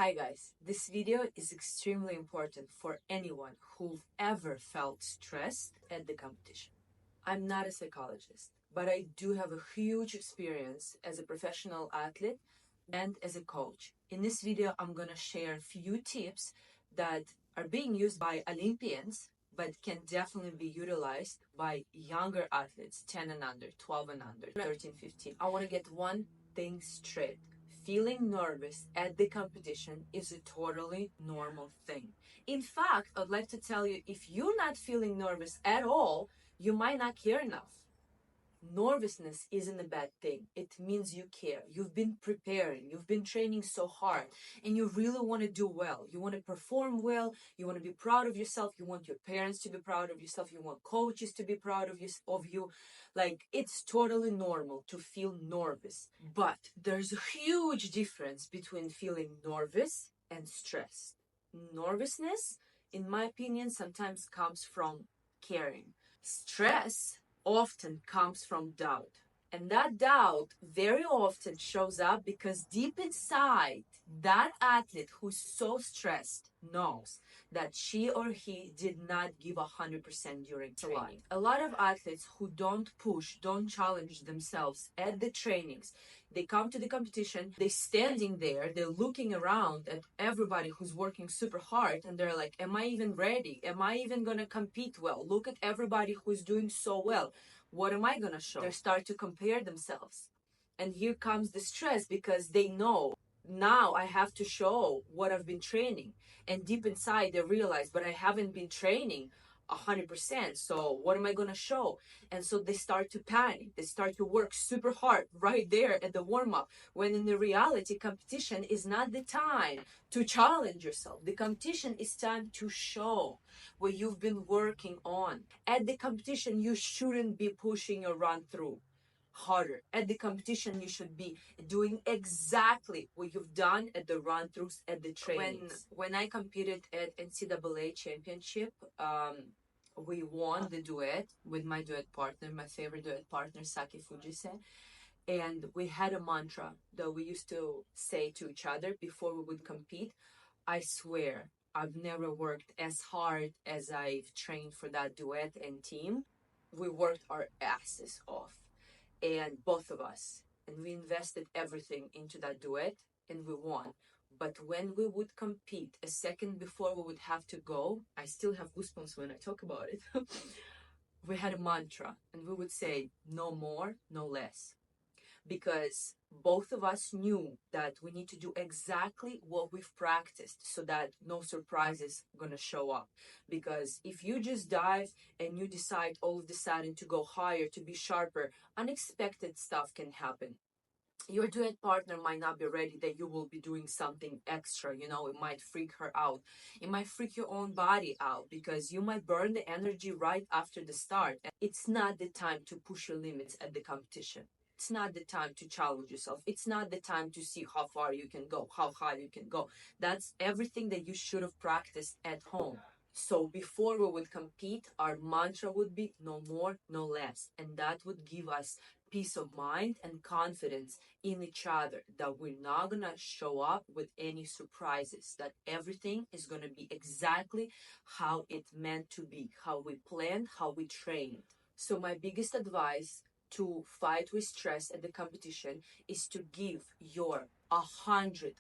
Hi guys, this video is extremely important for anyone who've ever felt stressed at the competition. I'm not a psychologist, but I do have a huge experience as a professional athlete and as a coach. In this video, I'm gonna share a few tips that are being used by Olympians, but can definitely be utilized by younger athletes, 10 and under, 12 and under, 13, 15. I wanna get one thing straight. Feeling nervous at the competition is a totally normal thing. In fact, I'd like to tell you, if you're not feeling nervous at all, you might not care enough. Nervousness isn't a bad thing. It means you care. You've been preparing, you've been training so hard, and you really want to do well. You want to perform well, you want to be proud of yourself, you want your parents to be proud of yourself, you want coaches to be proud of you. Like, it's totally normal to feel nervous. But there's a huge difference between feeling nervous and stressed. Nervousness, in my opinion, sometimes comes from caring. Stress often comes from doubt. And that doubt very often shows up because deep inside, that athlete who's so stressed knows that she or he did not give 100% during training. A lot of athletes who don't push, don't challenge themselves at the trainings, they come to the competition, they're standing there, they're looking around at everybody who's working super hard, and they're like, am I even ready? Am I even gonna compete well? Look at everybody who's doing so well. What am I gonna show? They start to compare themselves. And here comes the stress because they know now I have to show what I've been training. And deep inside they realize, but I haven't been training 100%. So what am I gonna show? And so they start to panic. They start to work super hard right there at the warm-up. When in the reality, competition is not the time to challenge yourself. The competition is time to show what you've been working on. At the competition, you shouldn't be pushing your run through harder. At the competition, you should be doing exactly what you've done at the run-throughs, at the trainings. When I competed at NCAA championship, we won the duet with my duet partner, my favorite duet partner, Saki Fujise. And we had a mantra that we used to say to each other before we would compete. I swear, I've never worked as hard as I've trained for that duet and team. We worked our asses off, and both of us. And we invested everything into that duet, and we won. But when we would compete, a second before we would have to go, I still have goosebumps when I talk about it. We had a mantra, and we would say, no more, no less. Because both of us knew that we need to do exactly what we've practiced so that no surprises gonna show up. Because if you just dive and you decide all of a sudden to go higher, to be sharper, unexpected stuff can happen. Your duet partner might not be ready that you will be doing something extra. It might freak her out. It might freak your own body out because you might burn the energy right after the start. It's not the time to push your limits at the competition. It's not the time to challenge yourself. It's not the time to see how far you can go, how high you can go. That's everything that you should have practiced at home. So before we would compete, our mantra would be no more, no less. And that would give us peace of mind and confidence in each other that we're not going to show up with any surprises, that everything is going to be exactly how it meant to be, how we planned, how we trained. So my biggest advice to fight with stress at the competition is to give your 100%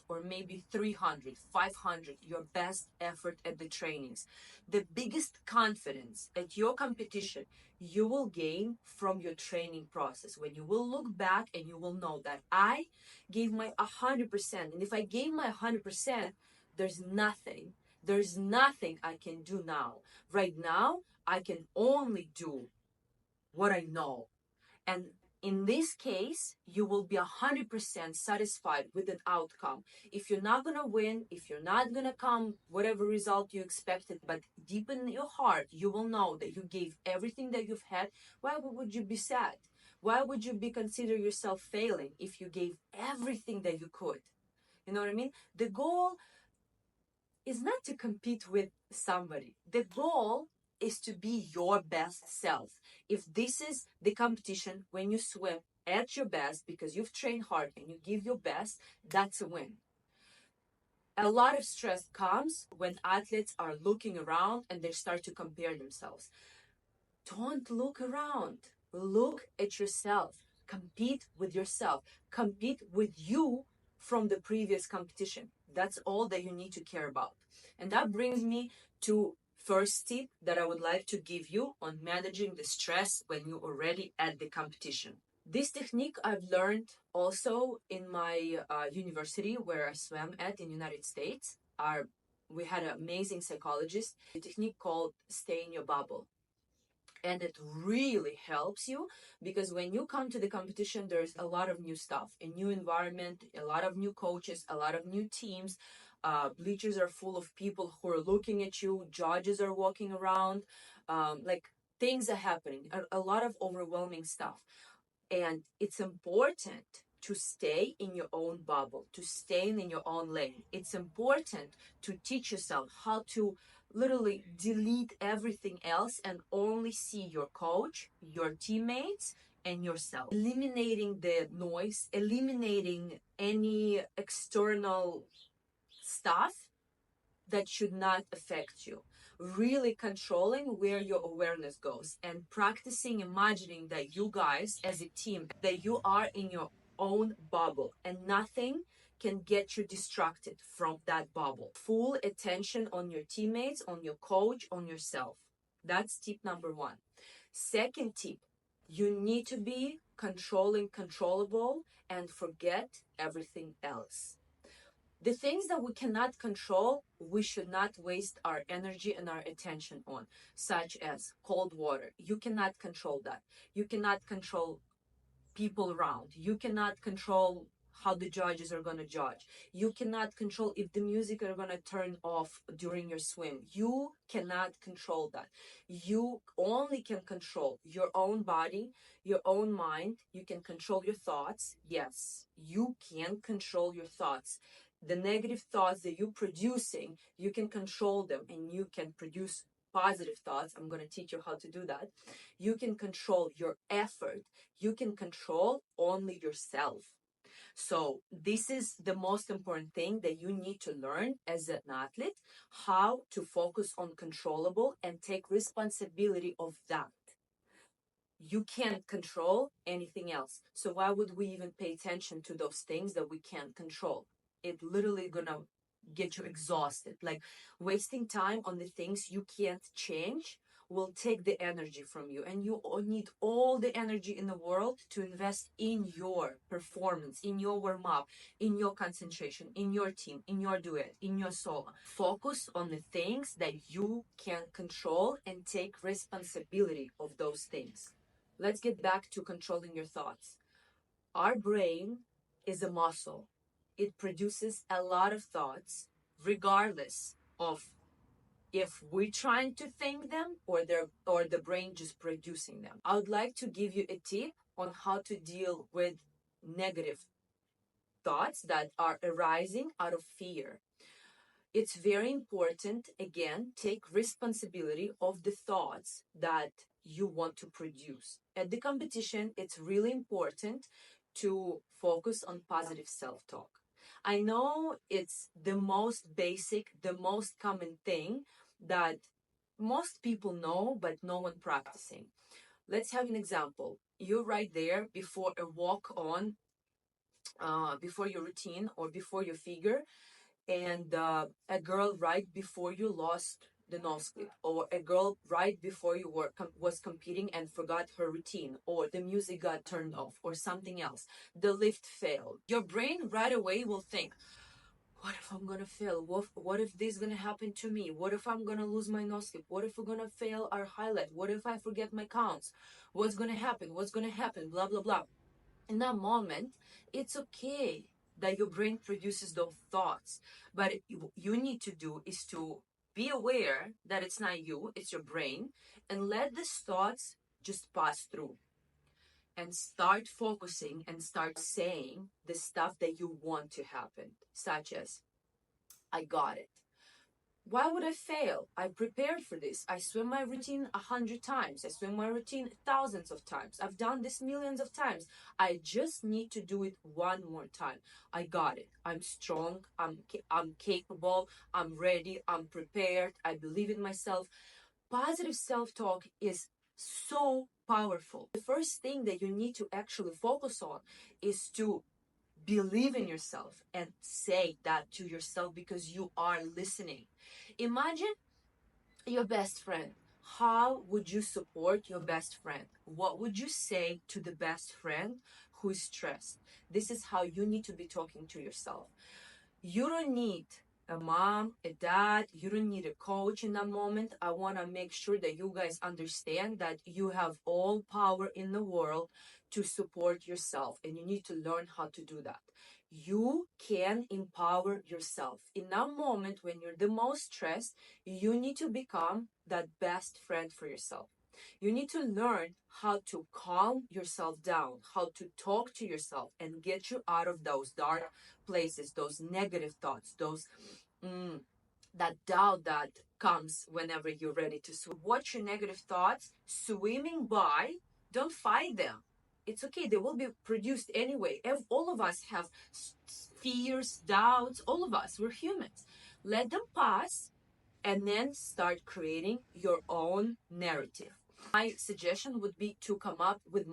or maybe 300, 500, your best effort at the trainings. The biggest confidence at your competition you will gain from your training process, when you will look back and you will know that I gave my 100%. And if I gave my 100%, there's nothing I can do now. Right now, I can only do what I know. And in this case, you will be 100% satisfied with an outcome. If you're not going to win, if you're not going to come whatever result you expected, but deep in your heart, you will know that you gave everything that you've had. Why would you be sad? Why would you consider yourself failing if you gave everything that you could? You know what I mean? The goal is not to compete with somebody. The goal is to be your best self. If this is the competition, when you swim at your best because you've trained hard and you give your best, that's a win. A lot of stress comes when athletes are looking around and they start to compare themselves. Don't look around. Look at yourself. Compete with yourself. Compete with you from the previous competition. That's all that you need to care about. And that brings me to first tip that I would like to give you on managing the stress when you're already at the competition. This technique I've learned also in my university where I swam at in United States. We had an amazing psychologist. A technique called stay in your bubble. And it really helps you because when you come to the competition, there's a lot of new stuff, a new environment, a lot of new coaches, a lot of new teams. Bleachers are full of people who are looking at you. Judges are walking around. Like things are happening, a lot of overwhelming stuff. And it's important to stay in your own bubble, to stay in your own lane. It's important to teach yourself how to literally delete everything else and only see your coach, your teammates, and yourself. Eliminating the noise, eliminating any external stuff that should not affect you. Really controlling where your awareness goes and practicing imagining that you guys as a team, that you are in your own bubble and nothing can get you distracted from that bubble. Full attention on your teammates, on your coach, on yourself. That's tip number one. Second tip, you need to be controllable and forget everything else. The things that we cannot control, we should not waste our energy and our attention on, such as cold water. You cannot control that. You cannot control people around. You cannot control how the judges are going to judge. You cannot control if the music are going to turn off during your swim. You cannot control that. You only can control your own body, your own mind. You can control your thoughts. Yes, you can control your thoughts. The negative thoughts that you're producing, you can control them and you can produce positive thoughts. I'm going to teach you how to do that. You can control your effort. You can control only yourself. So this is the most important thing that you need to learn as an athlete, how to focus on controllable and take responsibility of that. You can't control anything else. So why would we even pay attention to those things that we can't control? It literally gonna get you exhausted. Like wasting time on the things you can't change will take the energy from you, and you need all the energy in the world to invest in your performance, in your warm-up, in your concentration, in your team, in your duet, in your solo. Focus on the things that you can control and take responsibility of those things. Let's get back to controlling your thoughts. Our brain is a muscle. It produces a lot of thoughts regardless of if we're trying to think them or the brain just producing them. I would like to give you a tip on how to deal with negative thoughts that are arising out of fear. It's very important, again, take responsibility of the thoughts that you want to produce. At the competition, it's really important to focus on positive self-talk. I know it's the most basic, the most common thing that most people know, but no one practicing. Let's have an example. You're right there before a walk on, before your routine or before your figure, and a girl right before you lost the nose clip, or a girl right before you was competing and forgot her routine, or the music got turned off, or something else, the lift failed. Your brain right away will think, what if I'm gonna fail? What if this is gonna happen to me? What if I'm gonna lose my nose clip? What if we're gonna fail our highlight? What if I forget my counts? What's gonna happen? What's gonna happen? Blah blah blah. In that moment, it's okay that your brain produces those thoughts, but you need to do is to be aware that it's not you, it's your brain, and let these thoughts just pass through and start focusing and start saying the stuff that you want to happen, such as, I got it. Why would I fail? I prepared for this. I swim my routine 100 times. I swim my routine thousands of times. I've done this millions of times. I just need to do it one more time. I got it. I'm strong. I'm capable. I'm ready. I'm prepared. I believe in myself. Positive self-talk is so powerful. The first thing that you need to actually focus on is to believe in yourself and say that to yourself because you are listening. Imagine your best friend. How would you support your best friend? What would you say to the best friend who is stressed? This is how you need to be talking to yourself. You don't need a mom, a dad, you don't need a coach in that moment. I want to make sure that you guys understand that you have all power in the world to support yourself, and you need to learn how to do that. You can empower yourself. In that moment when you're the most stressed, you need to become that best friend for yourself. You need to learn how to calm yourself down, how to talk to yourself and get you out of those dark places, those negative thoughts, those that doubt that comes whenever you're ready to swim. Watch your negative thoughts swimming by. Don't fight them. It's okay. They will be produced anyway. All of us have fears, doubts. All of us. We're humans. Let them pass and then start creating your own narrative. My suggestion would be to come up with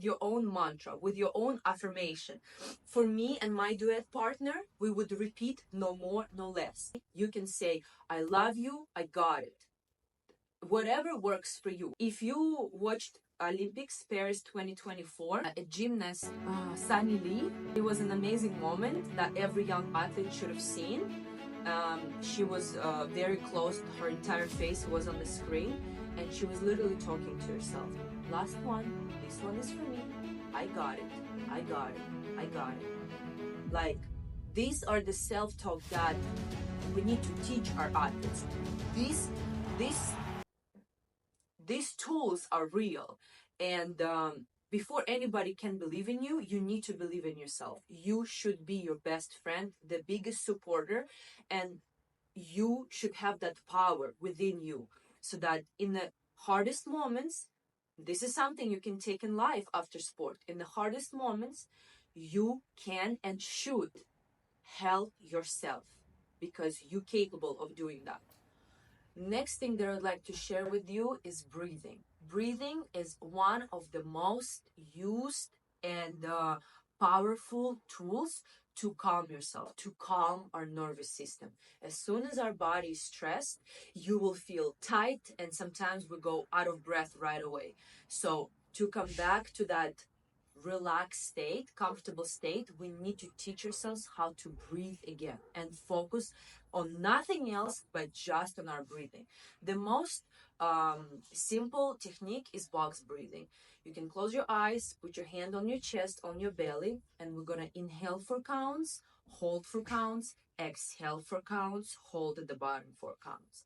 your own affirmation. For me and my duet partner, we would repeat no more, no less. You can say, I love you, I got it. Whatever works for you. If you watched Olympics Paris 2024, a gymnast, Sunny Lee, it was an amazing moment that every young athlete should have seen. She was very close, her entire face was on the screen, and she was literally talking to herself. Last one, this one is for me. I got it. I got it. I got it. Like, these are the self-talk that we need to teach our athletes. These tools are real, and before anybody can believe in you, you need to believe in yourself. You should be your best friend, the biggest supporter, and you should have that power within you so that in the hardest moments, this is something you can take in life after sport. In the hardest moments, you can and should help yourself because you're capable of doing that. Next thing that I'd like to share with you is breathing. Breathing is one of the most used and powerful tools to calm yourself, to calm our nervous system. As soon as our body is stressed, you will feel tight and sometimes we go out of breath right away. So to come back to that relaxed state, comfortable state, we need to teach ourselves how to breathe again and focus on nothing else but just on our breathing. The most simple technique is box breathing. You can close your eyes, put your hand on your chest, on your belly, and we're gonna inhale for counts, hold for counts, exhale for counts, hold at the bottom for counts.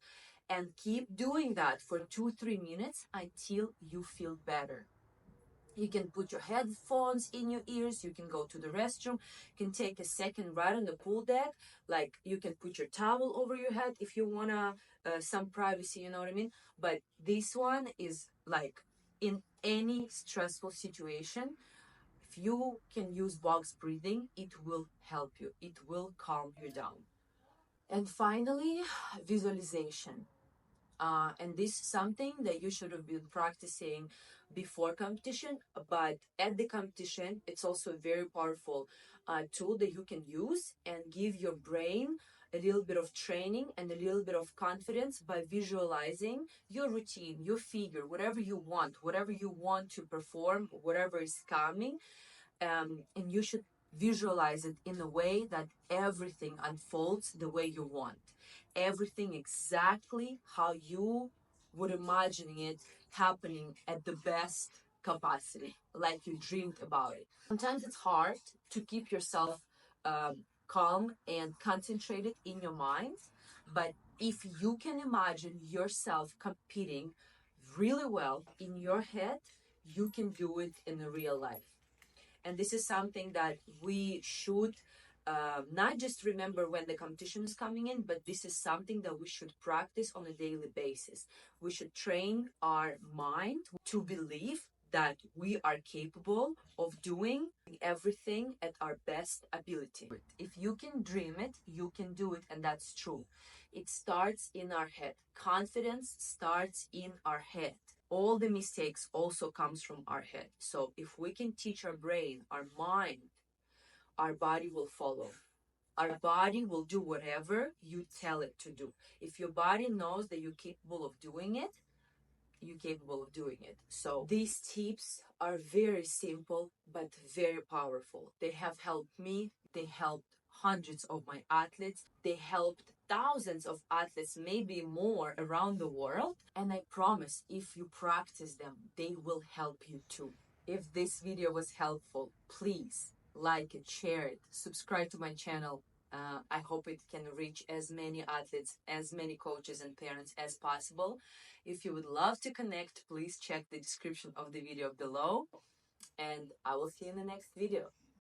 And keep doing that for 2-3 minutes until you feel better. You can put your headphones in your ears. You can go to the restroom. You can take a second right on the pool deck. Like, you can put your towel over your head if you want some privacy, you know what I mean? But this one is like in any stressful situation, if you can use box breathing, it will help you. It will calm you down. And finally, visualization. And this is something that you should have been practicing before competition, but at the competition, it's also a very powerful tool that you can use and give your brain a little bit of training and a little bit of confidence by visualizing your routine, your figure, whatever you want to perform, whatever is coming. And you should visualize it in a way that everything unfolds the way you want. Everything exactly how you would imagine it happening at the best capacity, like you dreamed about it. Sometimes it's hard to keep yourself calm and concentrated in your mind, but if you can imagine yourself competing really well in your head, you can do it in the real life. And this is something that we should not just remember when the competition is coming in, but this is something that we should practice on a daily basis. We should train our mind to believe that we are capable of doing everything at our best ability. If you can dream it, you can do it, and that's true. It starts in our head. Confidence starts in our head. All the mistakes also comes from our head. So if we can teach our brain, our mind, our body will follow. Our body will do whatever you tell it to do. If your body knows that you're capable of doing it, you're capable of doing it. So these tips are very simple but very powerful. They have helped me. They helped hundreds of my athletes. They helped thousands of athletes, maybe more, around the world. And I promise, if you practice them, they will help you too. If this video was helpful, please like it, share it, subscribe to my channel. I hope it can reach as many athletes, as many coaches and parents as possible. If you would love to connect, please check the description of the video below, and I will see you in the next video.